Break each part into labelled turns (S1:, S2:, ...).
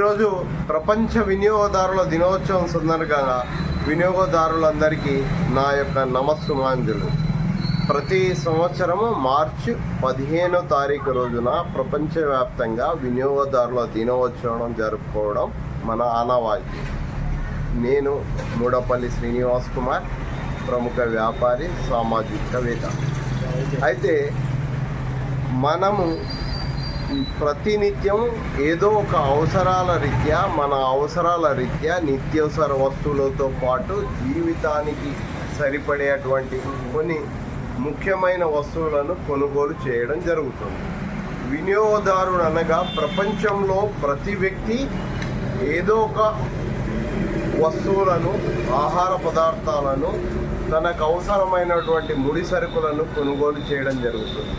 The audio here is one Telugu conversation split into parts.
S1: ఈరోజు ప్రపంచ వినియోగదారుల దినోత్సవం సందర్భంగా వినియోగదారులందరికీ నా యొక్క నమస్సుమాంజలు. ప్రతి సంవత్సరము మార్చి 15వ తారీఖు రోజున ప్రపంచవ్యాప్తంగా వినియోగదారుల దినోత్సవం జరుపుకోవడం మన ఆనవాయితీ. నేను మూడపల్లి శ్రీనివాస్ కుమార్, ప్రముఖ వ్యాపారి, సామాజికవేత్త. అయితే మనము ప్రతినిత్యం ఏదో ఒక మన అవసరాల రీత్యా నిత్యావసర వస్తువులతో పాటు జీవితానికి సరిపడేటువంటి కొన్ని ముఖ్యమైన వస్తువులను కొనుగోలు చేయడం జరుగుతుంది. వినియోగదారుడు అనగా ప్రపంచంలో ప్రతి వ్యక్తి ఏదో ఒక వస్తువులను, ఆహార పదార్థాలను, తనకు అవసరమైనటువంటి ముడి సరుకులను కొనుగోలు చేయడం జరుగుతుంది.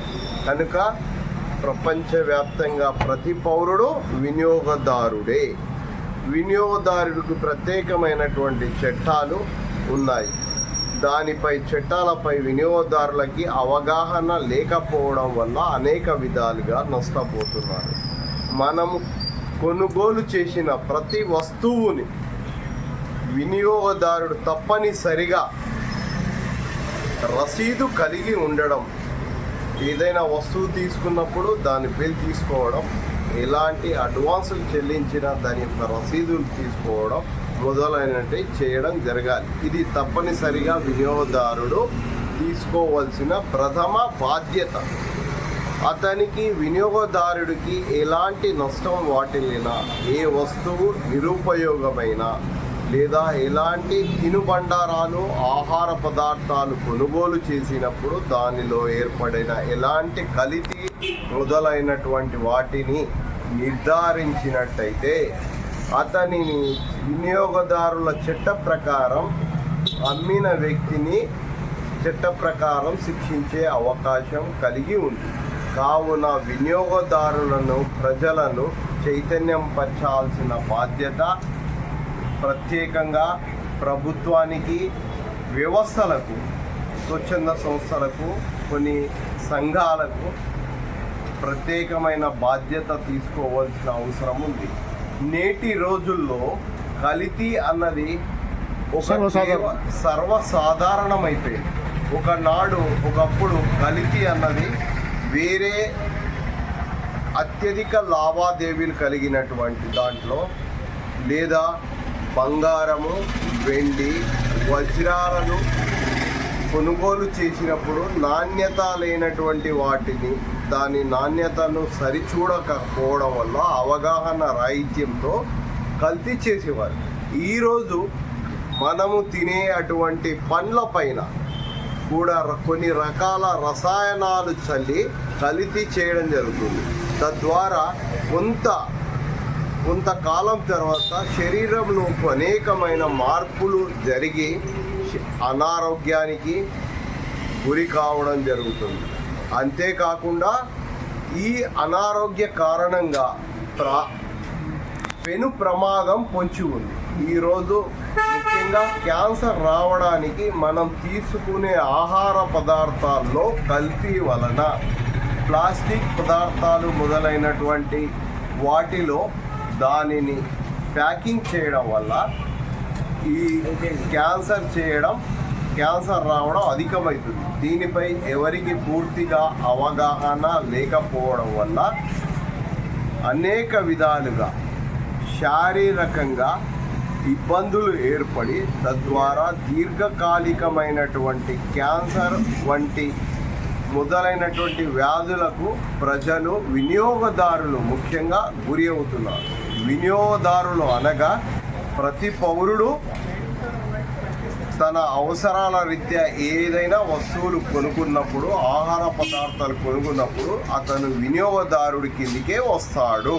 S1: కనుక ప్రపంచవ్యాప్తంగా ప్రతి పౌరుడు వినియోగదారుడే. వినియోగదారుడికి ప్రత్యేకమైనటువంటి చట్టాలు ఉన్నాయి. చట్టాలపై వినియోగదారులకి అవగాహన లేకపోవడం వల్ల అనేక విధాలుగా నష్టపోతున్నారు. మనము కొనుగోలు చేసిన ప్రతి వస్తువుని వినియోగదారుడు తప్పనిసరిగా రసీదు కలిగి ఉండడం, ఏదైనా వస్తువు తీసుకున్నప్పుడు దాని బిల్ తీసుకోవడం, ఎలాంటి అడ్వాన్సులు చెల్లించినా దాని యొక్క రసీదులు తీసుకోవడం మొదలైనవి చేయడం జరగాలి. ఇది తప్పనిసరిగా వినియోగదారుడు తీసుకోవాల్సిన ప్రథమ బాధ్యత. వినియోగదారుడికి ఎలాంటి నష్టం వాటిల్లినా, ఏ వస్తువు నిరుపయోగమైన లేదా ఎలాంటి తినుబండారాలు, ఆహార పదార్థాలు కొనుగోలు చేసినప్పుడు దానిలో ఏర్పడిన ఎలాంటి కల్తీ మొదలైనటువంటి వాటిని నిర్ధారించినట్టయితే అతనిని వినియోగదారుల చట్ట ప్రకారం అమ్మిన వ్యక్తిని చట్ట ప్రకారం శిక్షించే అవకాశం కలిగి ఉంది. కావున వినియోగదారులను, ప్రజలను చైతన్యపరచాల్సిన బాధ్యత ప్రత్యేకంగా ప్రభుత్వానికి, వ్యవస్థలకు, స్వచ్ఛంద సంస్థలకు, కొన్ని సంఘాలకు ప్రత్యేకమైన బాధ్యత తీసుకోవాల్సిన అవసరం ఉంది. నేటి రోజుల్లో కల్తీ అన్నది సర్వసాధారణమైపోయింది. ఒకప్పుడు కల్తీ అన్నది వేరే అత్యధిక లావాదేవీలు కలిగినటువంటి దాంట్లో, లేదా బంగారము, వెండి, వజ్రాలను కొనుగోలు చేసినప్పుడు నాణ్యత లేనటువంటి వాటిని, దాని నాణ్యతను సరిచూడకపోవడం వల్ల అవగాహన రాహిత్యంతో కల్తీ చేసేవారు. ఈరోజు మనము తినే అటువంటి పండ్ల పైన కూడా కొన్ని రకాల రసాయనాలు చల్లి కల్తీ చేయడం జరుగుతుంది. తద్వారా కొంతకాలం తర్వాత శరీరంలో అనేకమైన మార్పులు జరిగి అనారోగ్యానికి గురి కావడం జరుగుతుంది. అంతేకాకుండా ఈ అనారోగ్య కారణంగా పెను ప్రమాదం పొంచి ఉంది. ఈరోజు ముఖ్యంగా క్యాన్సర్ రావడానికి మనం తీసుకునే ఆహార పదార్థాల్లో కల్తీ వలన, ప్లాస్టిక్ పదార్థాలు మొదలైనటువంటి వాటిలో దానిని ప్యాకింగ్ చేయడం వల్ల ఈ క్యాన్సర్ రావడం అధికమవుతుంది. దీనిపై ఎవరికి పూర్తిగా అవగాహన లేకపోవడం వల్ల అనేక విధాలుగా శారీరకంగా ఇబ్బందులు ఏర్పడి తద్వారా దీర్ఘకాలికమైనటువంటి క్యాన్సర్ వంటి మొదలైనటువంటి వ్యాధులకు ప్రజలు, వినియోగదారులు ముఖ్యంగా గురి అవుతున్నారు. వినియోగదారులు అనగా ప్రతి పౌరుడు తన అవసరాల రీత్యా ఏదైనా వస్తువులు కొనుక్కున్నప్పుడు, ఆహార పదార్థాలు కొనుక్కున్నప్పుడు అతను వినియోగదారుడి కిందికే వస్తాడు.